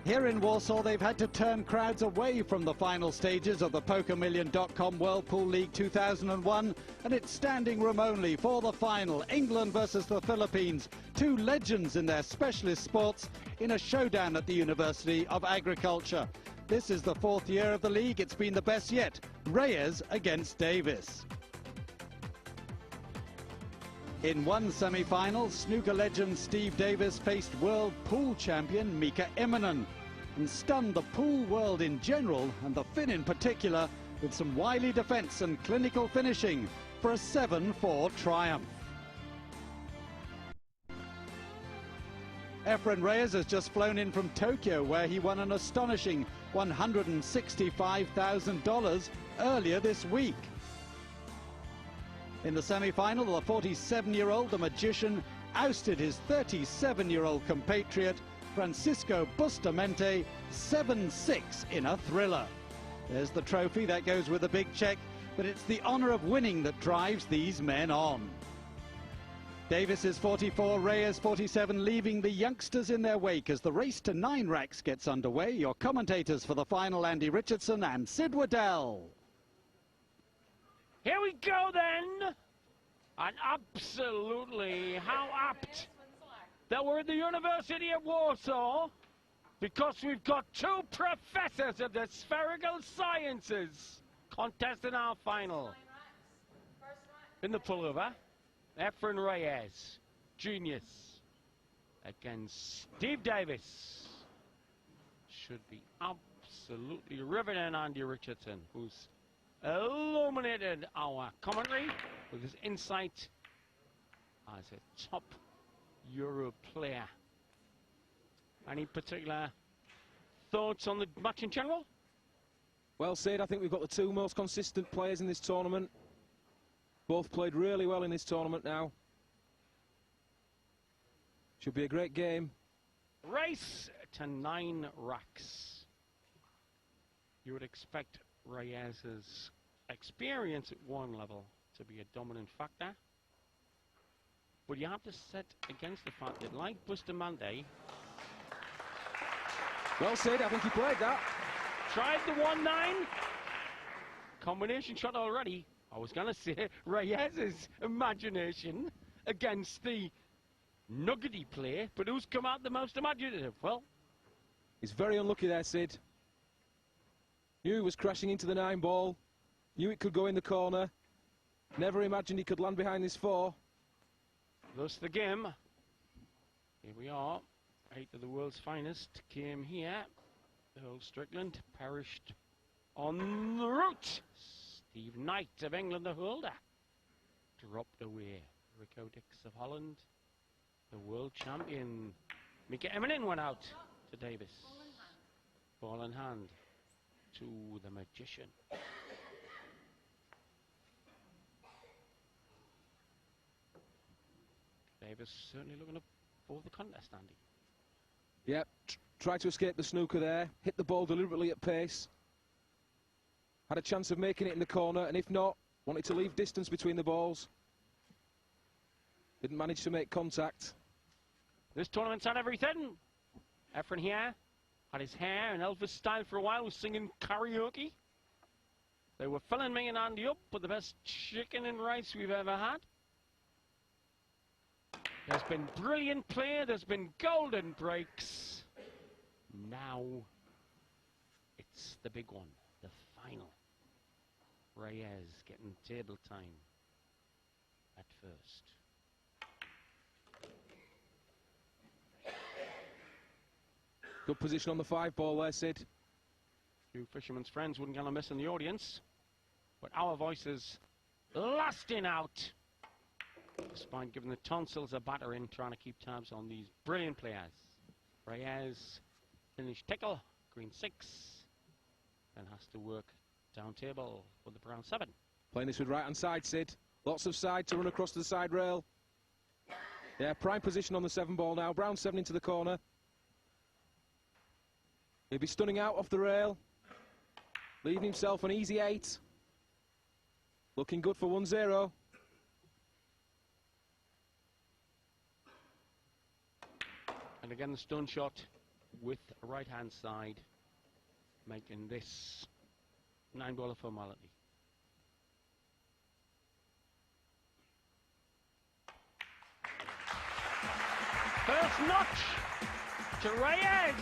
Here in Warsaw, they've had to turn crowds away from the final stages of the PokerMillion.com Whirlpool League 2001, and it's standing room only for the final. England versus the Philippines, two legends in their specialist sports in a showdown at the University of Agriculture. This is the fourth year of the league. It's been the best yet. Reyes against Davis. In one semi-final, snooker legend Steve Davis faced world pool champion Mika Immonen and stunned the pool world in general and the Finn in particular with some wily defence and clinical finishing for a 7-4 triumph. Efren Reyes has just flown in from Tokyo, where he won an astonishing $165,000 earlier this week. In the semi-final, the 47-year-old, the magician, ousted his 37-year-old compatriot Francisco Bustamante 7-6 in a thriller. There's the trophy, that goes with a big check, but it's the honour of winning that drives these men on. Davis is 44, Reyes 47, leaving the youngsters in their wake as the race to 9 racks gets underway. Your commentators for the final, Andy Richardson and Sid Waddell. Here we go then, and absolutely how apt that we're at the University of Warsaw, because we've got two professors of the spherical sciences contesting our final. In the pullover, Efren Reyes, genius, against Steve Davis. Should be absolutely riveting. Andy Richardson, who's illuminated our commentary with his insight as a top Euro player. Any particular thoughts on the match in general? Well, Sid, I think we've got the two most consistent players in this tournament. Both played really well in this tournament now. Should be a great game. Race to 9 racks. You would expect Reyes's experience at one level to be a dominant factor, but you have to set against the fact that, like Bustamante, well, Sid, I think he played that. Tried the 1-9 combination shot already. I was going to say Reyes's imagination against the nuggety play, but who's come out the most imaginative? Well, he's very unlucky there, Sid. Knew he was crashing into the 9 ball, knew it could go in the corner, never imagined he could land behind this 4. Thus the game. Here we are, 8 of the world's finest came here. Earl Strickland perished en route. Steve Knight of England, the holder, dropped away. Rico Dix of Holland, the world champion. Mika Immonen went out to Davis. Ball in hand to the magician. Davis certainly looking up for the contest, Andy. Yep, tried to escape the snooker there, hit the ball deliberately at pace. Had a chance of making it in the corner, and if not, wanted to leave distance between the balls. Didn't manage to make contact. This tournament's had everything. Efren here had his hair in Elvis style for a while, was singing karaoke. They were filling me and Andy up with the best chicken and rice we've ever had. There's been brilliant play, there's been golden breaks. Now it's the big one, the final. Reyes getting table time at first. Good position on the 5 ball there, Sid. Few fishermen's friends wouldn't get a miss in the audience, but our voices lasting out, despite giving the tonsils a battering, trying to keep tabs on these brilliant players. Reyes finished tickle, green 6, then has to work down table for the brown 7. Playing this with right hand side, Sid. Lots of side to run across the side rail. Yeah, prime position on the 7 ball now. Brown 7 into the corner. He'll be stunning out off the rail, leaving himself an easy 8. Looking good for 1-0. And again the stun shot with a right-hand side, making this 9-ball a formality. First notch to Reyes.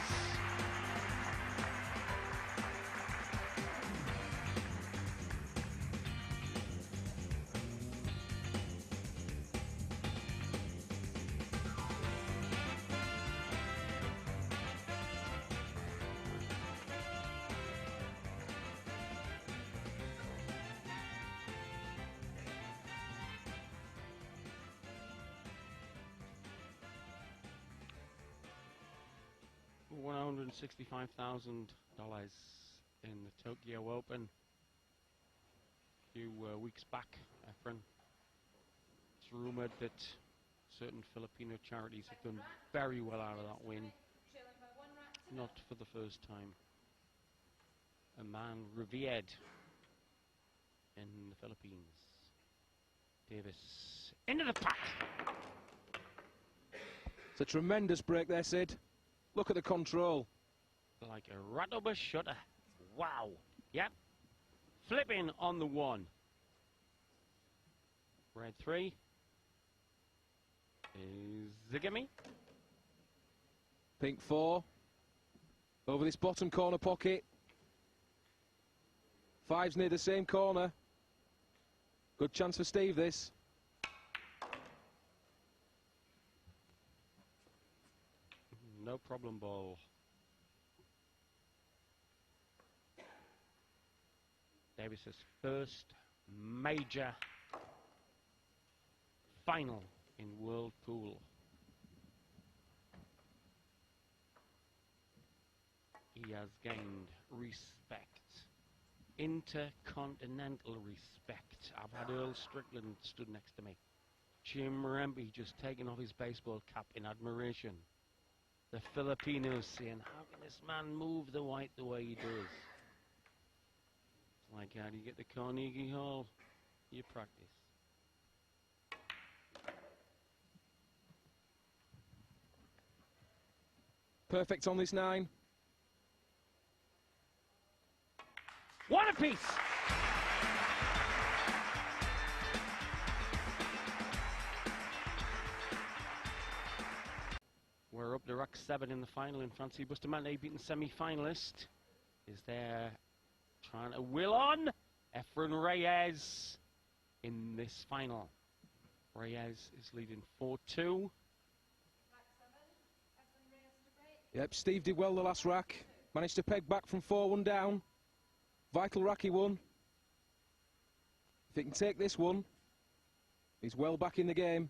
$165,000 in the Tokyo Open a few weeks back, Efren. It's rumoured that certain Filipino charities have done very well out of that win. Not for the first time. A man revered in the Philippines. Davis into the pack. It's a tremendous break there, Sid. Look at the control. Like a rat-over shutter. Wow. Yep. Flipping on the 1. Red 3. Is Zigamy. Pink 4. Over this bottom corner pocket. 5's near the same corner. Good chance for Steve, this. No problem ball. Davis's first major final in World Pool. He has gained respect. Intercontinental respect. I've had Earl Strickland stood next to me. Jim Rempe just taking off his baseball cap in admiration. The Filipinos saying, how can this man move the white the way he does? It's like, how do you get the Carnegie Hall? You practice. Perfect on this 9. One apiece! We're up to rack 7 in the final, and Francis Bustamante, beaten semi-finalist, is there trying to will on Efren Reyes in this final. Reyes is leading 4-2. Yep, Steve did well the last rack. Managed to peg back from 4-1 down. Vital rack he won. If he can take this one, he's well back in the game.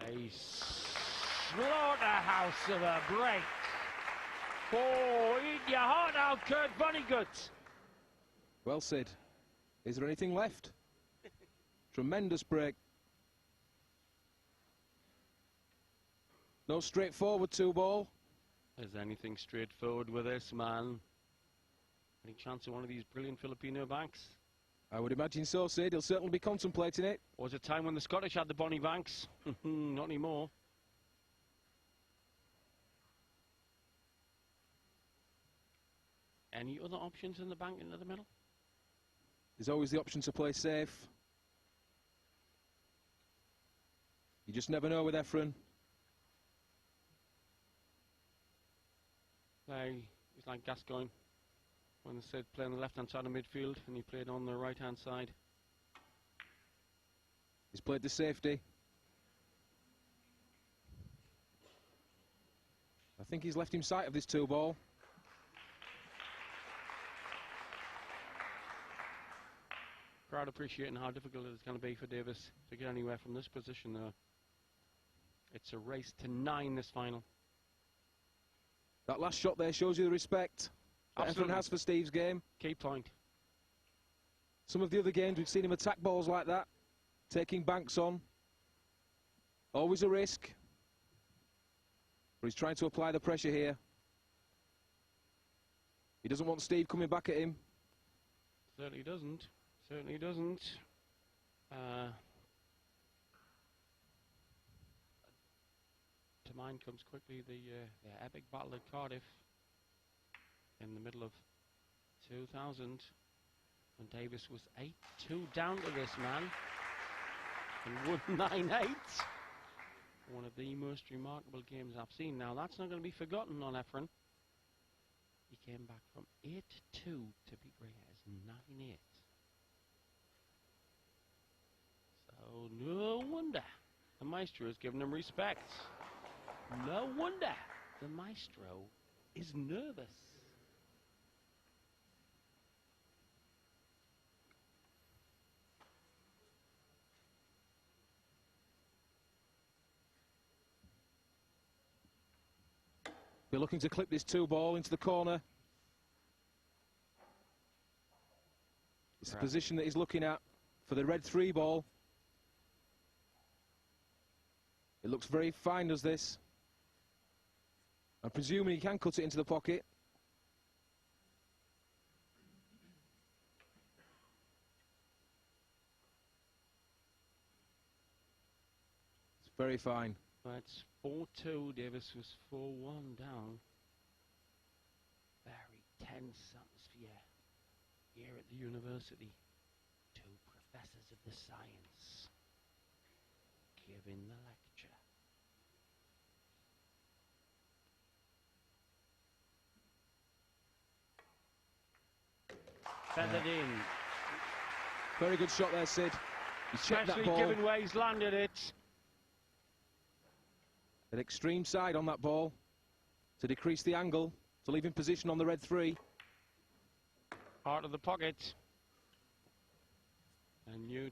A slaughterhouse of a break. Oh, eat your heart out, Kurt Vonnegut. Well, Sid, is there anything left? Tremendous break. No straightforward 2-ball. Is anything straightforward with this, man? Any chance of one of these brilliant Filipino banks? I would imagine so, Sid. He'll certainly be contemplating it. Was a time when the Scottish had the Bonnie banks. Not anymore. Any other options in the bank into the middle? There's always the option to play safe. You just never know with Efren. He's like Gascoigne when they said play on the left-hand side of midfield, and he played on the right-hand side. He's played the safety. I think he's left him sight of this 2-ball. Crowd appreciating how difficult it's going to be for Davis to get anywhere from this position, though. It's a race to 9 this final. That last shot there shows you the respect that Efren has for Steve's game. Key point. Some of the other games we've seen him attack balls like that, taking banks on. Always a risk. But he's trying to apply the pressure here. He doesn't want Steve coming back at him. Certainly doesn't. Certainly doesn't. mind comes quickly the epic battle at Cardiff in the middle of 2000 when Davis was 8-2 down to this man and won 9-8. One of the most remarkable games I've seen. Now that's not going to be forgotten on Efren. He came back from 8-2 to beat Reyes 9-8. So no wonder the Maestro has given him respect. No wonder the Maestro is nervous. We're looking to clip this 2-ball into the corner. It's the position that he's looking at for the red 3-ball. It looks very fine, does this? I'm presuming he can cut it into the pocket. It's very fine. That's 4-2. Davis was 4-1 down. Very tense atmosphere here at the university. Two professors of the science giving the lecture. Feathered in. Very good shot there, Sid. He's checked that ball. Especially given where he's landed it. An extreme side on that ball to decrease the angle, to leave him position on the red 3. Out of the pocket. And knew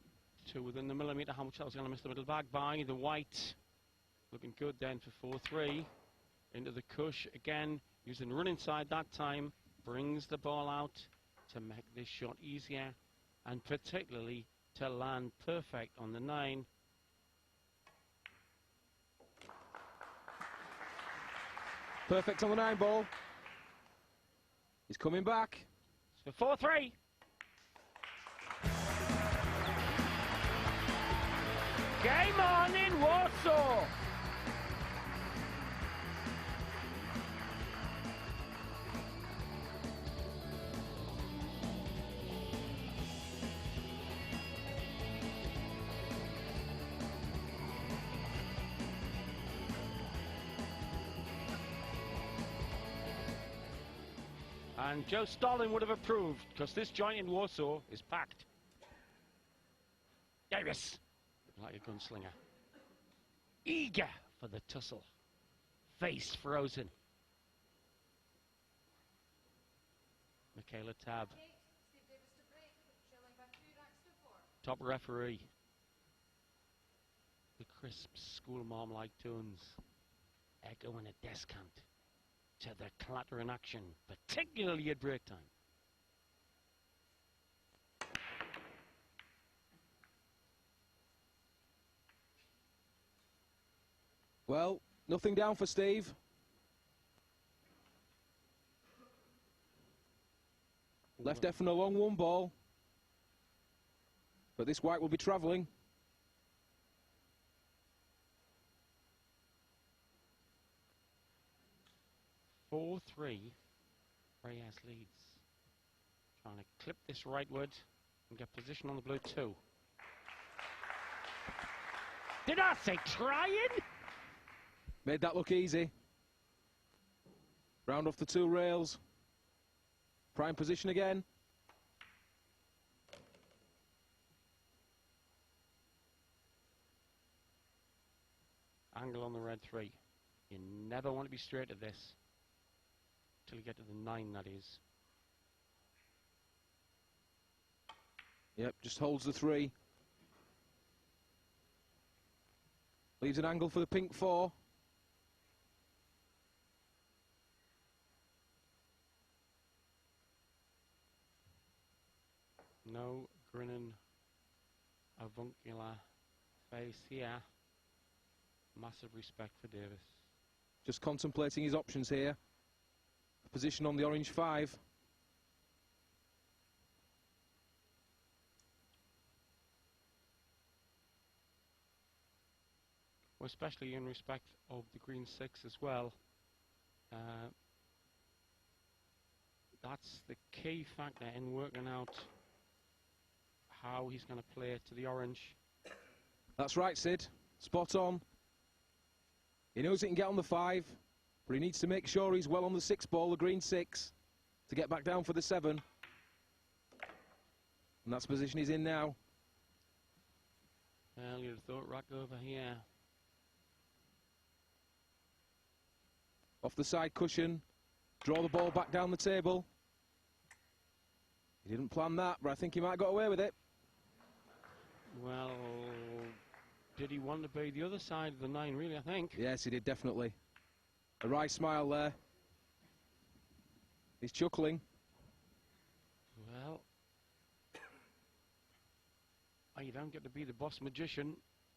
to within the millimetre how much that was going to miss the middle bag by the white. Looking good then for 4-3. Into the cush again, using run inside that time. Brings the ball out to make this shot easier and particularly to land perfect on the 9. Perfect on the 9-ball. He's coming back. It's for 4-3. Game on in Warsaw. And Joe Stalin would have approved, because this joint in Warsaw is packed. Davis, like a gunslinger. Eager for the tussle. Face frozen. Michaela Tabb. Top referee. The crisp school mom-like tunes. Echoing a descant to the clatter in action, particularly at break time. Well, nothing down for Steve. Left Efren a long 1-ball. But this white will be travelling. Four, 3. Reyes leads. Trying to clip this rightward and get position on the blue 2. Did I say trying? Made that look easy. Round off the 2 rails. Prime position again. Angle on the red 3. You never want to be straight at this. Till you get to the 9, that is. Yep, just holds the 3. Leaves an angle for the pink 4. No grinning avuncular face here. Massive respect for Davis. Just contemplating his options here. Position on the orange 5. especially in respect of the green 6 as well. That's the key factor in working out how he's going to play it to the orange. That's right, Sid. Spot on. He knows he can get on the 5, but he needs to make sure he's well on the 6 ball, the green 6, to get back down for the 7. And that's the position he's in now. Well, you'd have thought rack over here. Off the side cushion. Draw the ball back down the table. He didn't plan that, but I think he might have got away with it. Well, did he want to be the other side of the 9, really, I think? Yes, he did, definitely. A wry smile there. He's chuckling. Well, you don't get to be the boss magician.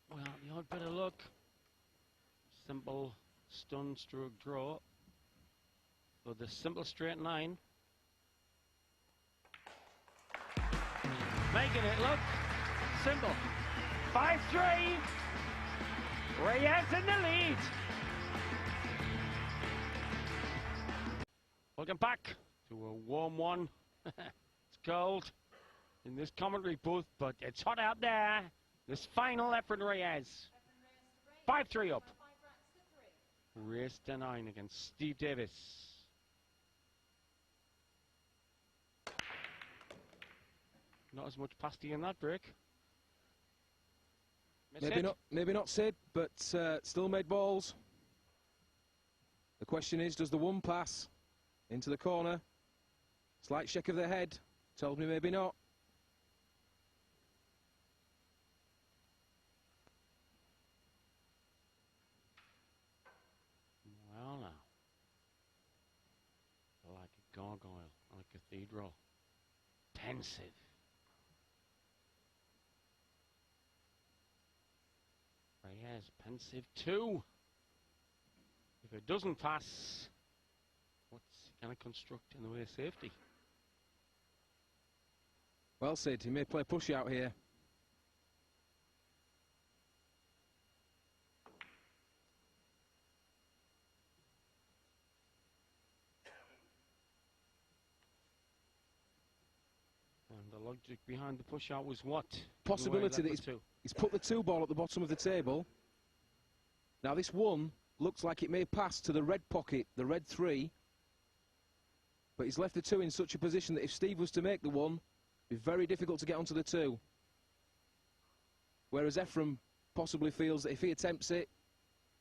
Well, the odd bit of luck. Simple stun stroke draw. Or the simple straight 9. Making it look simple. 5-3. Reyes in the lead. Welcome back to a warm one. It's cold in this commentary booth, but it's hot out there. This final Efren Reyes. 5-3 up. Race to 9 against Steve Davis. Not as much pasty in that break. Maybe not Sid, but still made balls. The question is, does the 1 pass into the corner? Slight shake of the head tells me maybe not. Well now, like a gargoyle on a cathedral. Pensive. Reyes, pensive too. If it doesn't pass, what's he going to construct in the way of safety? Well, Sid, he may play push out here. And the logic behind the push out was what? Possibility that he's put the 2 ball at the bottom of the table. Now this 1 looks like it may pass to the red pocket, the red 3. But he's left the 2 in such a position that if Steve was to make the 1, it'd be very difficult to get onto the 2. Whereas Efren possibly feels that if he attempts it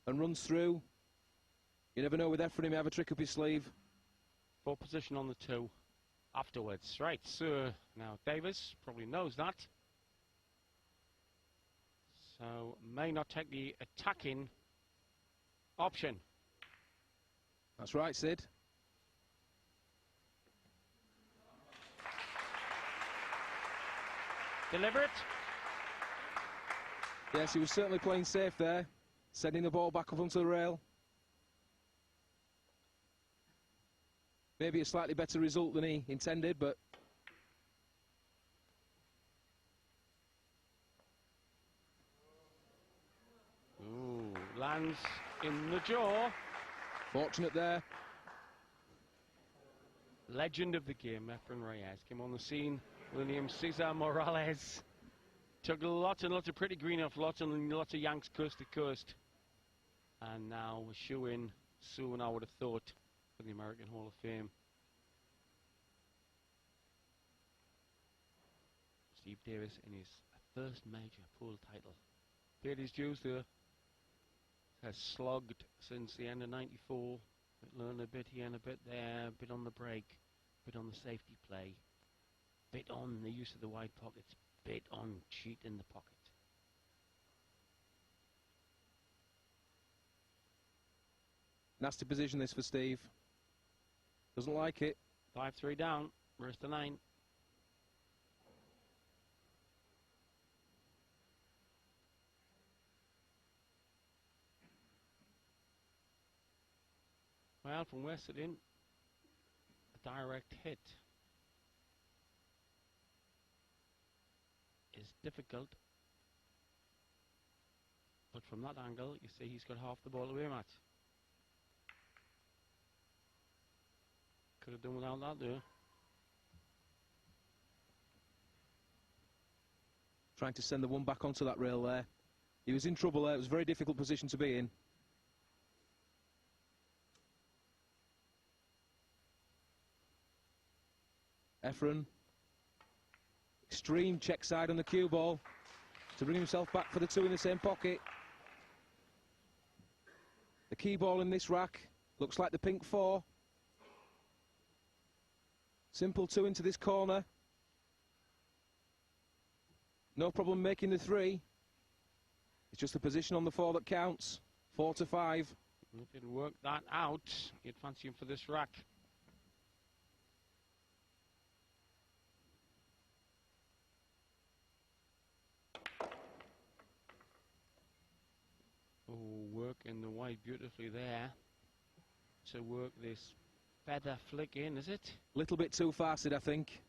and runs through, you never know with Efren, he may have a trick up his sleeve. Full position on the 2 afterwards. Right, so now Davis probably knows that. So may not take the attacking option. That's right, Sid. Deliver it. Yes, he was certainly playing safe there, sending the ball back up onto the rail. Maybe a slightly better result than he intended, but... Ooh, lands in the jaw. Fortunate there. Legend of the game, Efren Reyes, came on the scene. William Cesar Morales took lots and lots of pretty green off, lots and lots of Yanks coast to coast. And now we're shooing soon, I would have thought, for the American Hall of Fame. Steve Davis in his first major pool title. Paid his dues there. Has slogged since the end of '94. Learned a bit here and a bit there, a bit on the break, a bit on the safety play, bit on the use of the wide pockets, bit on cheat in the pocket. Nasty position this for Steve. Doesn't like it. 5-3 down, race to 9. Well, from where sitting, a direct hit is difficult, But from that angle, you see he's got half the ball away, Matt. Could have done without that there. Trying to send the one back onto that rail there. He was in trouble there. It was a very difficult position to be in. Efren. Extreme check side on the cue ball to bring himself back for the two in the same pocket. The key ball in this rack looks like the pink 4. Simple 2 into this corner. No problem making the 3. It's just the position on the 4 that counts. 4 to 5. If he'd work that out, you'd fancy him for this rack. Oh, working the white beautifully there to work this feather flick in, is it? A little bit too fast, I think.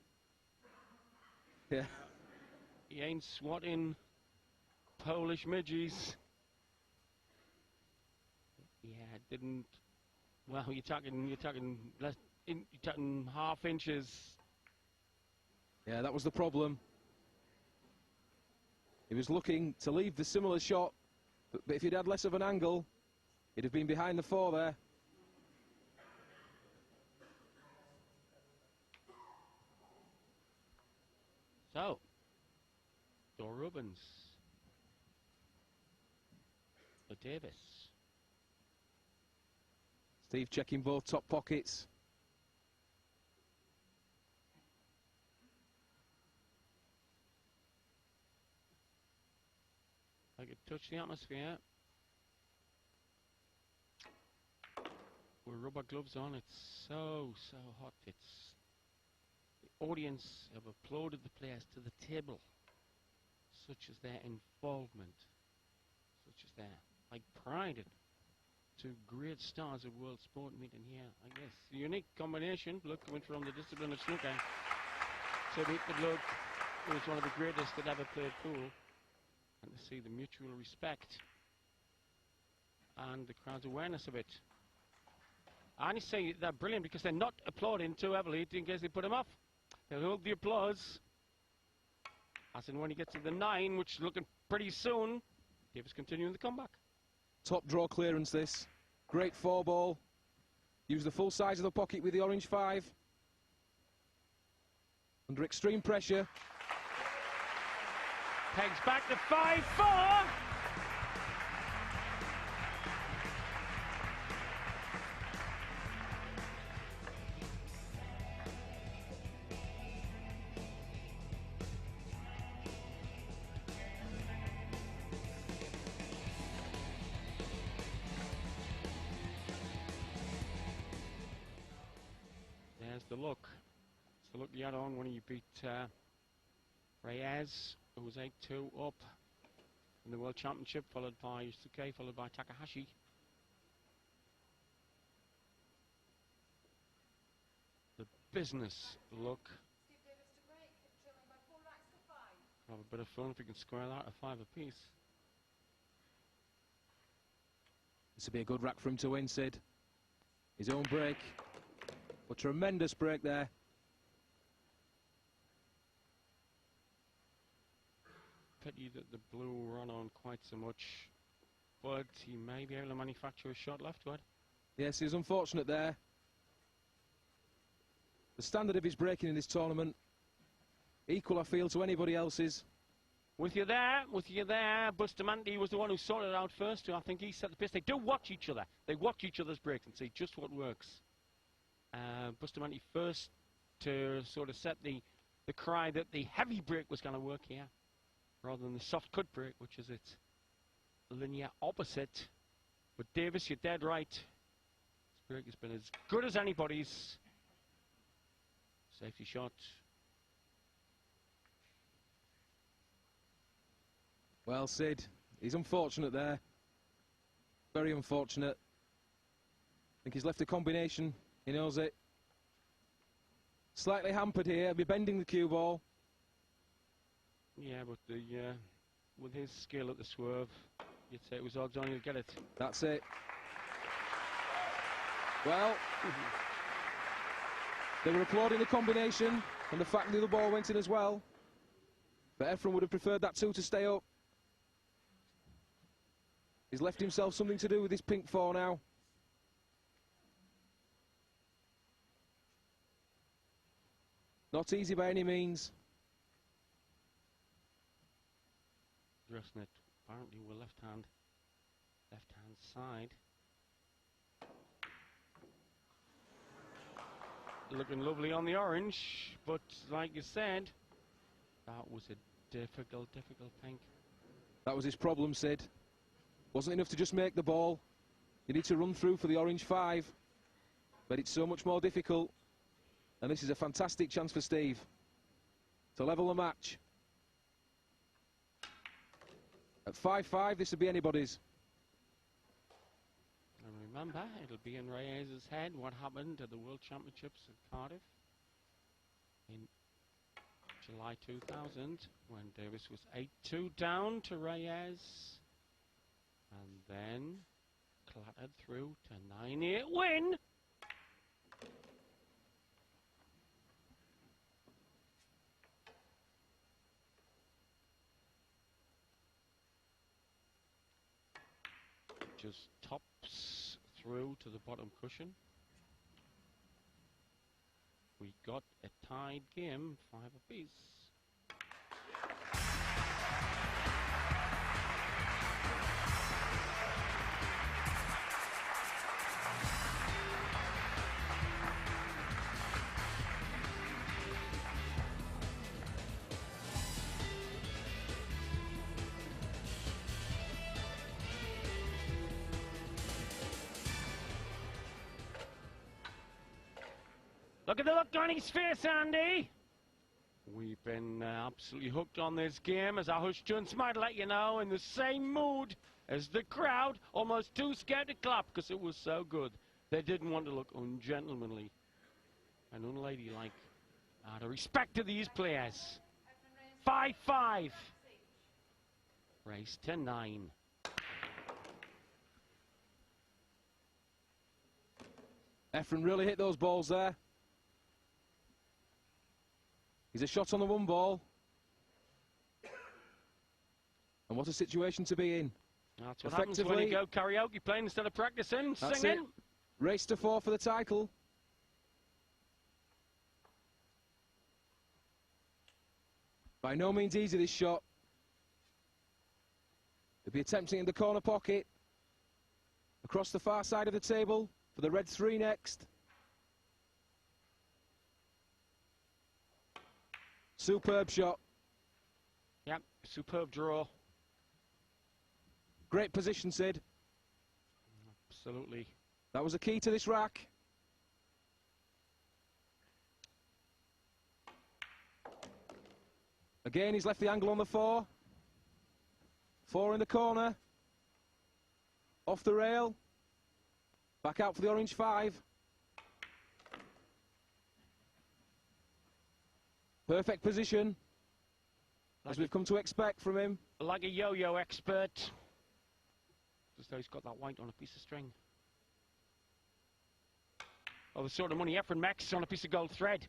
Yeah. He ain't swatting Polish midges. Yeah, didn't. Well, you're talking less. You're talking half inches. Yeah, that was the problem. He was looking to leave the similar shot, but if he'd had less of an angle, he'd have been behind the 4 there. So, Dor Rubens. For Davis. Steve checking both top pockets. I could touch the atmosphere. With rubber gloves on, it's so hot. It's the audience have applauded the players to the table. Such as their involvement, such as their pride in two great stars of world sport meeting here. I guess a unique combination. Blood coming from the discipline of snooker to meet the blood who was one of the greatest that ever played pool, and to see the mutual respect and the crowd's awareness of it. I only say they're brilliant because they're not applauding too heavily in case they put him off. They'll hold the applause. As in when he gets to the 9, which is looking pretty soon, Davis continuing the comeback. Top draw clearance this. Great 4 ball. Use the full size of the pocket with the orange 5. Under extreme pressure. Pegs back to 5-4. There's the look. It's the look you had on when you beat Reyes, who was 8-2 up in the World Championship, followed by Yusuke, followed by Takahashi. The business look. Have a bit of fun if we can square that at 5 apiece. This would be a good rack for him to win, Sid. His own break. A tremendous break there. Pity that the blue run on quite so much, but he may be able to manufacture a shot leftward. Yes, he was unfortunate there. The standard of his breaking in this tournament, equal I feel to anybody else's. With you there. Bustamante was the one who sorted it out first. I think he set the pace. They do watch each other. They watch each other's breaks and see just what works. Bustamante first to sort of set the cry that the heavy break was going to work here, rather than the soft cut break, which is its linear opposite. But Davis, you're dead right. This break has been as good as anybody's. Safety shot. Well, Sid, he's unfortunate there. Very unfortunate. I think he's left a combination. He knows it. Slightly hampered here. He'll be bending the cue ball. Yeah, but with his skill at the swerve, You'd say it was odds on you'd get it. That's it. Well, they were applauding the combination and the fact that the other ball went in as well. But Efren would have preferred that 2 to stay up. He's left himself something to do with his pink 4 now. Not easy by any means. Dressing it apparently with left hand side. Looking lovely on the orange, but like you said, that was a difficult pink. That was his problem, Sid. Wasn't enough to just make the ball. You need to run through for the orange 5. But it's so much more difficult. And this is a fantastic chance for Steve to level the match. At 5-5, this would be anybody's. And remember, it'll be in Reyes' head what happened at the World Championships in Cardiff in July 2000, when Davis was 8-2 down to Reyes, and then clattered through to 9-8 win. Just tops through to the bottom cushion. We got a tied game, 5 apiece. Look at the look on his face, Andy. We've been absolutely hooked on this game, as our Hush Junts might let you know, in the same mood as the crowd, almost too scared to clap because it was so good. They didn't want to look ungentlemanly and unladylike. Out of respect to these players. 5-5. Race to 9. Efren really hit those balls there. He's a shot on the 1 ball. And what a situation to be in. That's what happens when you go karaoke playing instead of practicing, That's singing. It. Race to 4 for the title. By no means easy, this shot. He'll be attempting in the corner pocket. Across the far side of the table for the red 3 next. Superb shot. Yep, superb draw. Great position, Sid. Absolutely. That was a key to this rack. Again, he's left the angle on the 4. 4 in the corner. Off the rail. Back out for the orange 5. Perfect position, as we've come to expect from him. Like a yo-yo expert. Just though he's got that white on a piece of string. Oh, the sort of money Efren makes on a piece of gold thread.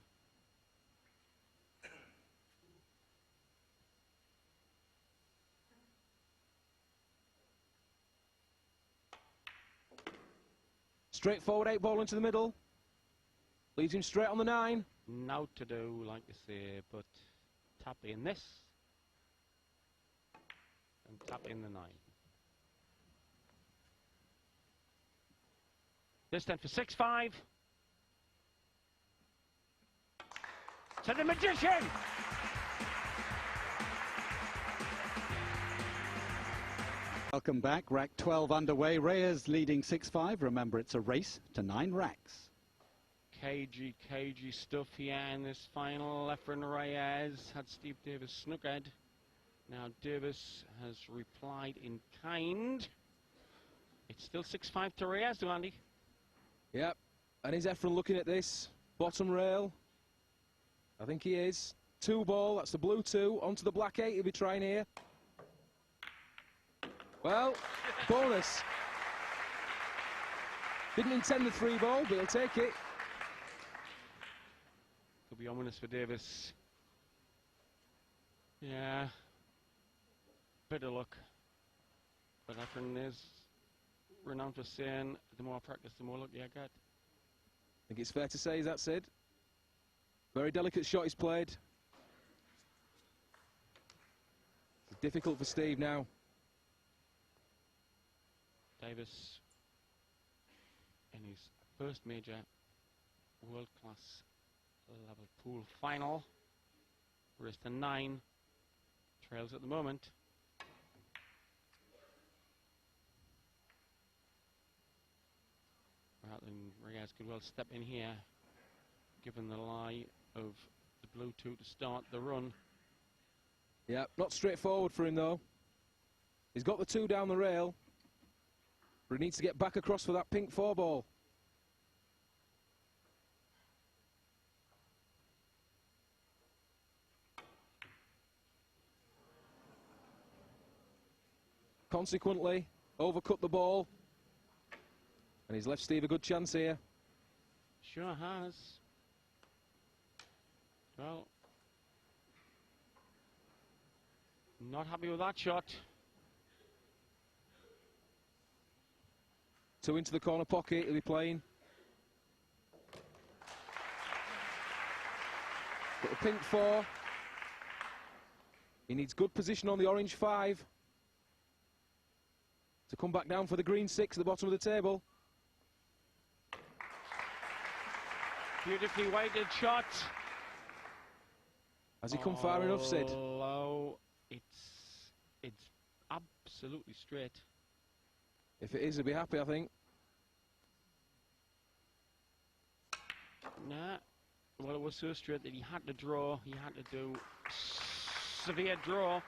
Straightforward 8 ball into the middle. Leaves him straight on the 9. Now to do, like I say, but tap in this and tap in the 9. This then for 6-5. To the magician! Welcome back. Rack 12 underway. Reyes leading 6-5. Remember, it's a race to 9 racks. Cagey stuff here in this final. Efren Reyes had Steve Davis snookered. Now Davis has replied in kind. It's still 6-5 to Reyes, though, Andy. Yep, and is Efren looking at this? Bottom rail. I think he is. 2 ball, that's the blue 2, onto the black 8 he'll be trying here. Well, bonus. Didn't intend the 3 ball, but he'll take it. Could be ominous for Davis. Yeah. Bit of luck. But Efren is renowned for saying, the more I practice, the more luck you get. I think it's fair to say, as that said. Very delicate shot he's played. It's difficult for Steve now. Davis in his first major world-class level pool final. Race to 9. Trails at the moment. Rather than Reyes could well step in here, given the lie of the blue 2 to start the run. Yeah, not straightforward for him though. He's got the 2 down the rail, but he needs to get back across for that pink 4 ball. Consequently, overcut the ball, and he's left Steve a good chance here. Sure has. Well, not happy with that shot. 2 into the corner pocket, he'll be playing. Got the pink 4. He needs good position on the orange 5 to come back down for the green 6 at the bottom of the table. Beautifully weighted shot. Has he come far enough, Sid? Low. It's absolutely straight. If it is, he'll be happy, I think. Nah. Well, it was so straight that he had to draw. He had to do severe draw.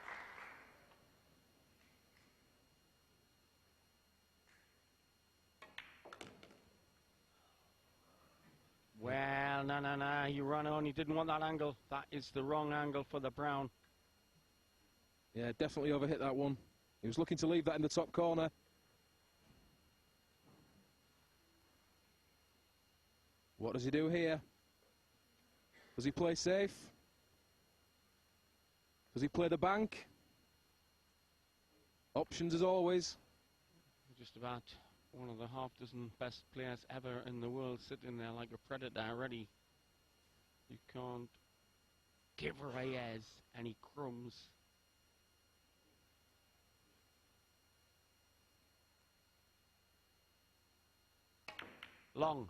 Well, no, you run on, you didn't want that angle. That is the wrong angle for the brown. Yeah, definitely overhit that one. He was looking to leave that in the top corner. What does he do here? Does he play safe? Does he play the bank? Options as always. Just about one of the half-dozen best players ever in the world sitting there like a predator ready. You can't give Reyes any crumbs. Long.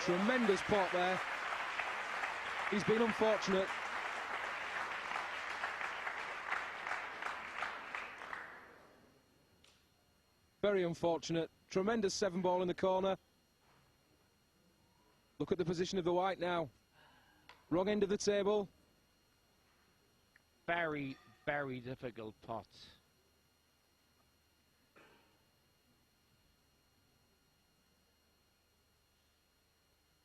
Tremendous pot there. He's been unfortunate. Very unfortunate. Tremendous 7 ball in the corner. Look at the position of the white now. Wrong end of the table. Very, very difficult pot.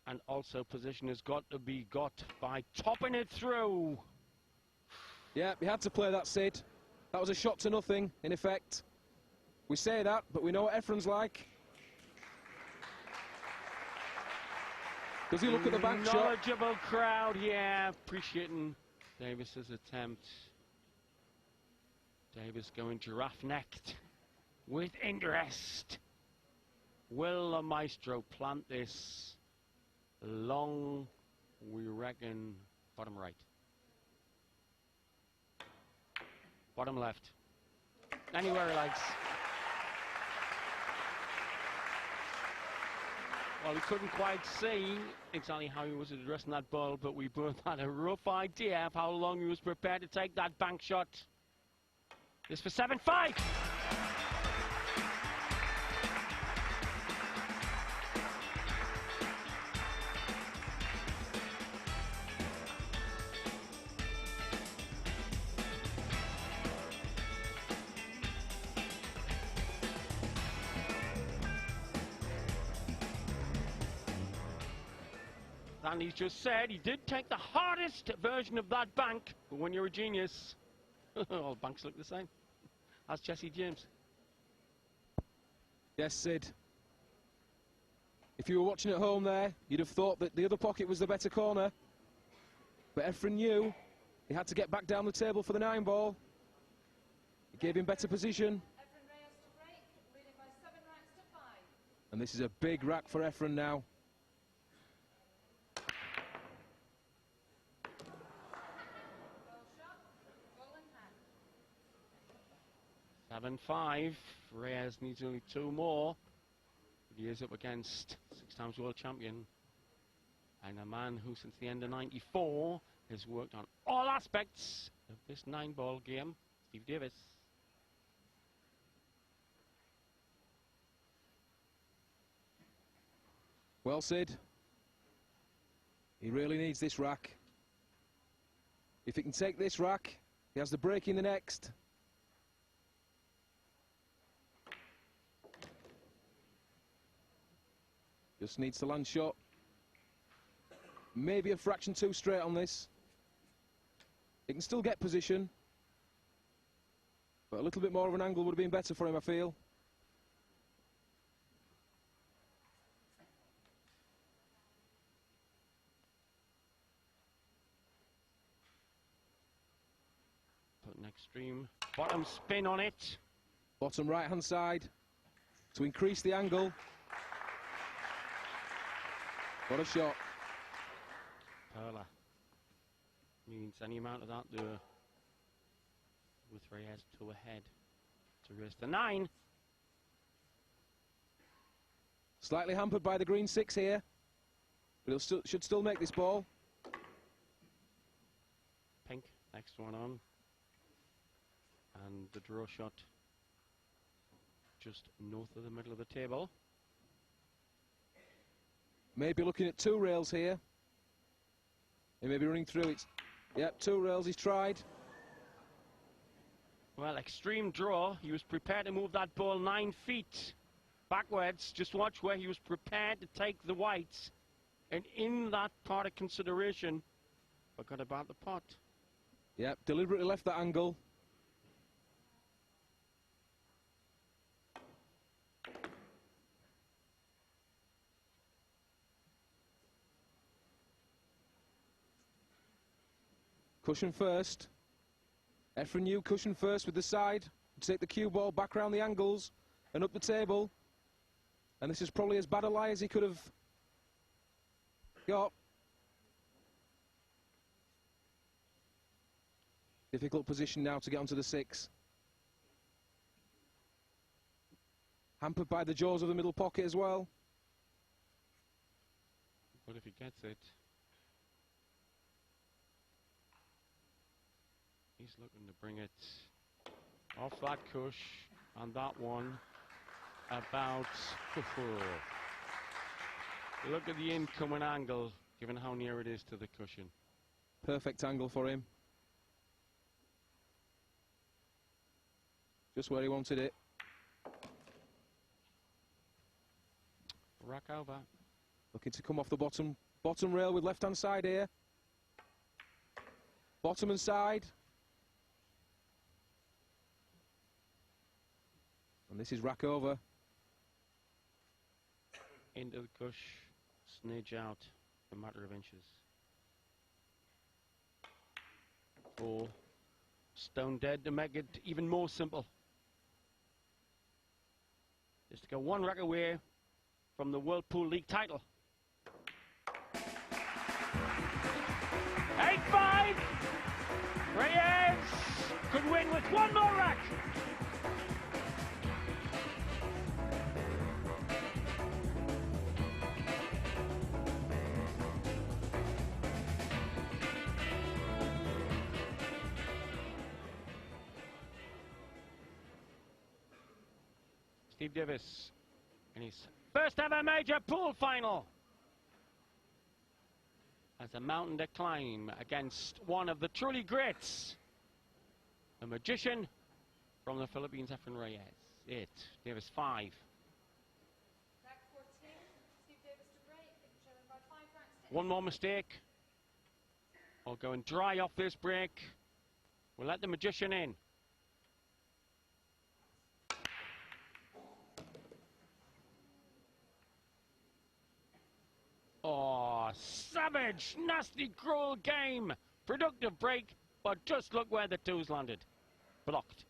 And also position has got to be got by topping it through. Yeah, he had to play that, Sid. That was a shot to nothing, in effect. We say that, but we know what Efren's like. Does he look at the bank shot? Knowledgeable crowd, yeah, appreciating Davis's attempt. Davis going giraffe-necked with interest. Will the maestro plant this long, we reckon, bottom right? Bottom left. Anywhere he likes. Well, we couldn't quite see exactly how he was addressing that ball, but we both had a rough idea of how long he was prepared to take that bank shot. This for 7-5. And he's just said he did take the hardest version of that bank, but when you're a genius, all banks look the same. That's Jesse James. Yes, Sid. If you were watching at home there, you'd have thought that the other pocket was the better corner. But Efren knew he had to get back down the table for the 9 ball. It gave him better position. Efren Reyes to break, leading by 7 racks to 5. And this is a big rack for Efren now. Goal shot, goal in hand. 7-5. Reyes needs only 2 more. He is up against 6 times world champion and a man who since the end of '94 has worked on all aspects of this 9-ball game, Steve Davis. Well, Sid, he really needs this rack. If he can take this rack, he has the break in the next. Just needs to land shot. Maybe a fraction too straight on this. He can still get position, but a little bit more of an angle would have been better for him, I feel. Put an extreme bottom spin on it. Bottom right-hand side to increase the angle. What a shot. Perla means any amount of that there with Reyes 2 ahead to raise the 9. Slightly hampered by the green 6 here, but he should still make this ball. Pink, next one on. And the draw shot just north of the middle of the table. Maybe looking at 2 rails here. He may be running through it. Yep, 2 rails he's tried. Well, extreme draw. He was prepared to move that ball 9 feet backwards. Just watch where he was prepared to take the whites. And in that part of consideration, forgot about the pot. Yep, deliberately left that angle. Cushion first. Efren knew cushion first with the side. Take the cue ball back round the angles and up the table. And this is probably as bad a lie as he could have got. Difficult position now to get onto the 6. Hampered by the jaws of the middle pocket as well. But if he gets it, he's looking to bring it off that cush and that one about. Look at the incoming angle, given how near it is to the cushion. Perfect angle for him. Just where he wanted it. Rack over. Looking to come off the bottom rail with left-hand side here. Bottom and side. And this is rack over. Into the cush, snidge out a matter of inches. 4. Stone dead to make it even more simple. Just to go 1 rack away from the World Pool League title. 8-5! Reyes could win with 1 more rack. Steve Davis in his first ever major pool final has a mountain to climb against one of the truly greats, the magician from the Philippines, Efren Reyes. 8, Davis 5. Rack 14, Steve Davis to break, trailing by 5 racks to 1 more mistake, or going dry off this break. We'll let the magician in. Oh, savage, nasty, cruel game. Productive break, but just look where the twos landed. Blocked.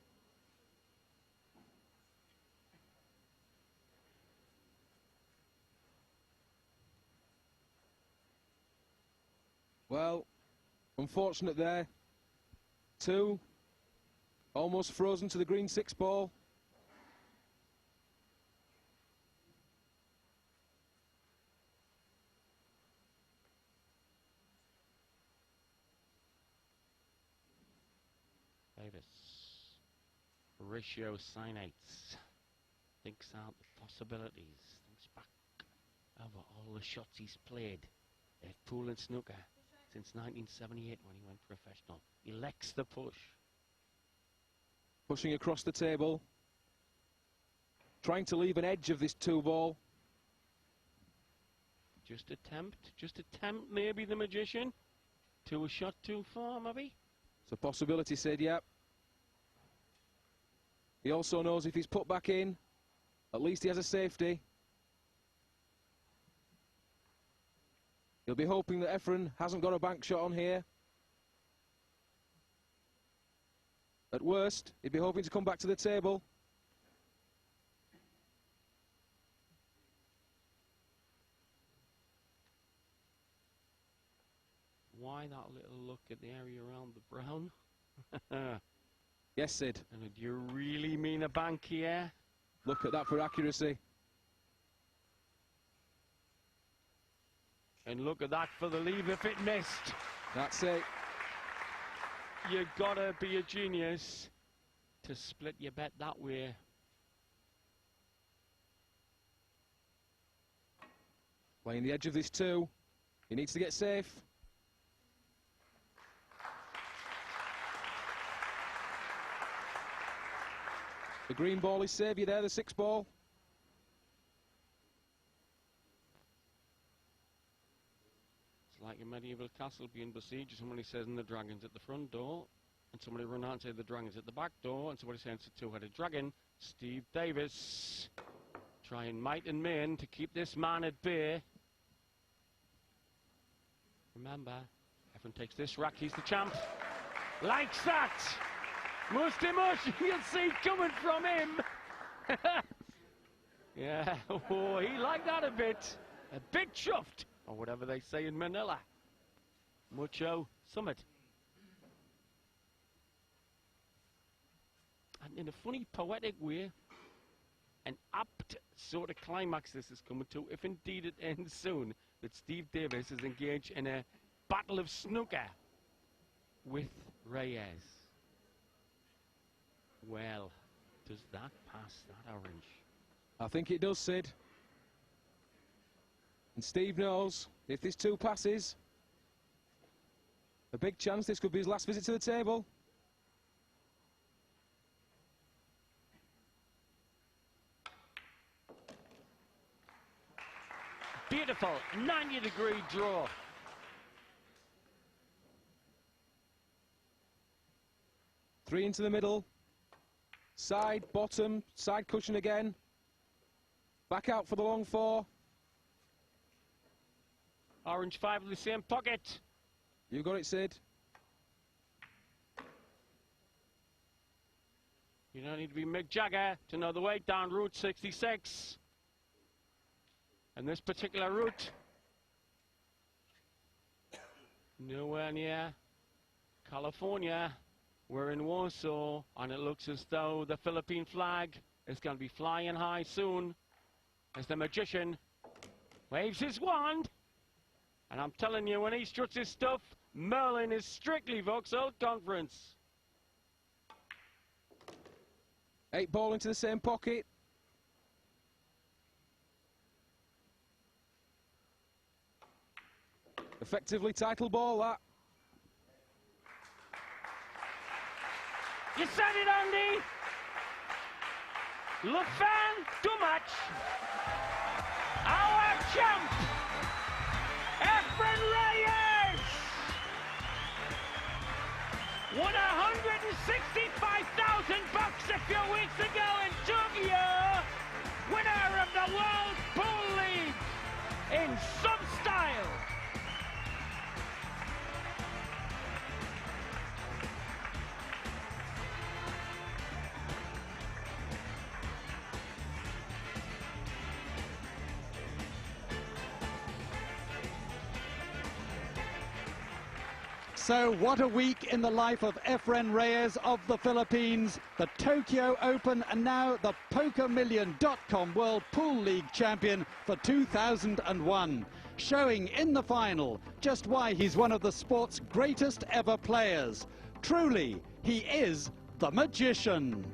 Well, unfortunate there. Two. Almost frozen to the green 6 ball. Davis. Ratio cynates. Thinks out the possibilities. Thinks back over all the shots he's played at pool and snooker since 1978 when he went professional. Elects the push. Pushing across the table. Trying to leave an edge of this 2 ball. Just attempt maybe the magician. To a shot too far, maybe? It's a possibility, Sid, yep. He also knows if he's put back in, at least he has a safety. He'll be hoping that Efren hasn't got a bank shot on here. At worst, he'd be hoping to come back to the table. Why that little look at the area around the brown? Yes, Sid. And do you really mean a bank here? Look at that for accuracy. And look at that for the leave if it missed. That's it. You gotta be a genius to split your bet that way. Playing the edge of this 2. He needs to get safe. The green ball is saviour there, the 6 ball. It's like a medieval castle being besieged. Somebody says, and the dragon's at the front door. And somebody run out and say the dragon's at the back door. And somebody says it's a 2-headed dragon. Steve Davis trying might and main to keep this man at bay. Remember, Efren takes this rack, he's the champ. Likes that! Most emotion you'll see coming from him. Yeah, oh, he liked that a bit. A bit chuffed, or whatever they say in Manila. Mucho summit. And in a funny, poetic way, an apt sort of climax this is coming to, if indeed it ends soon, that Steve Davis is engaged in a battle of snooker with Reyes. Well, does that pass that orange? I think it does, Sid. And Steve knows if this 2 passes, a big chance this could be his last visit to the table. Beautiful 90-degree draw. Three into the middle. Side, bottom, side cushion again. Back out for the long 4. Orange 5 in the same pocket. You got it, Sid. You don't need to be Mick Jagger to know the way down Route 66. And this particular route, nowhere near California. We're in Warsaw, and it looks as though the Philippine flag is going to be flying high soon as the magician waves his wand. And I'm telling you, when he struts his stuff, Merlin is strictly Vauxhall Conference. 8 ball into the same pocket. Effectively title ball, that. You said it, Andy. Le fan too much. Our champ, Efren Reyes, won $165,000 a few weeks ago in Tokyo. Winner of the World Pool League in some style. So what a week in the life of Efren Reyes of the Philippines, the Tokyo Open and now the PokerMillion.com World Pool League champion for 2001. Showing in the final just why he's one of the sport's greatest ever players. Truly, he is the magician.